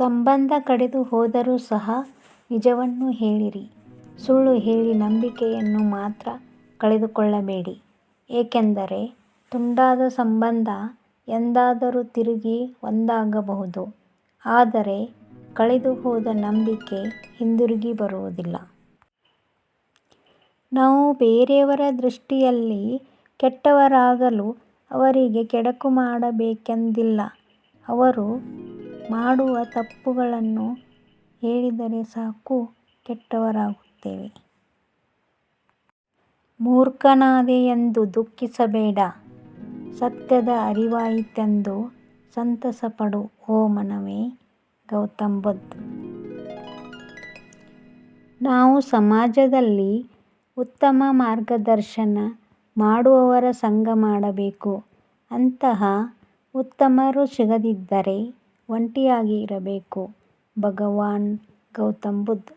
ಸಂಬಂಧ ಕಡಿದು ಹೋದರೂ ಸಹ ನಿಜವನ್ನು ಹೇಳಿರಿ. ಸುಳ್ಳು ಹೇಳಿ ನಂಬಿಕೆಯನ್ನು ಮಾತ್ರ ಕಳೆದುಕೊಳ್ಳಬೇಡಿ. ಏಕೆಂದರೆ ತುಂಡಾದ ಸಂಬಂಧ ಎಂದಾದರೂ ತಿರುಗಿ ಒಂದಾಗಬಹುದು, ಆದರೆ ಕಳೆದುಹೋದ ನಂಬಿಕೆ ಹಿಂದಿರುಗಿ ಬರುವುದಿಲ್ಲ. ನಾವು ಬೇರೆಯವರ ದೃಷ್ಟಿಯಲ್ಲಿ ಕೆಟ್ಟವರಾಗಲು ಅವರಿಗೆ ಕೆಡುಕು ಮಾಡಬೇಕೆಂದಿಲ್ಲ. ಅವರು ಮಾಡುವ ತಪ್ಪುಗಳನ್ನು ಹೇಳಿದರೆ ಸಾಕು, ಕೆಟ್ಟವರಾಗುತ್ತೇವೆ. ಮೂರ್ಖನಾದೆ ಎಂದು ದುಃಖಿಸಬೇಡ, ಸತ್ಯದ ಅರಿವಾಯಿತೆಂದು ಸಂತಸಪಡು ಓ ಮಾನವನೇ. ಗೌತಮ್ ಬುದ್ಧ. ನಾವು ಸಮಾಜದಲ್ಲಿ ಉತ್ತಮ ಮಾರ್ಗದರ್ಶನ ಮಾಡುವವರ ಸಂಗ ಮಾಡಬೇಕು. ಅಂತಹ ಉತ್ತಮರು ಸಿಗದಿದ್ದರೆ ಒಂಟಿಯಾಗಿ ಇರಬೇಕು. ಭಗವಾನ್ ಗೌತಮ್ ಬುದ್ಧ.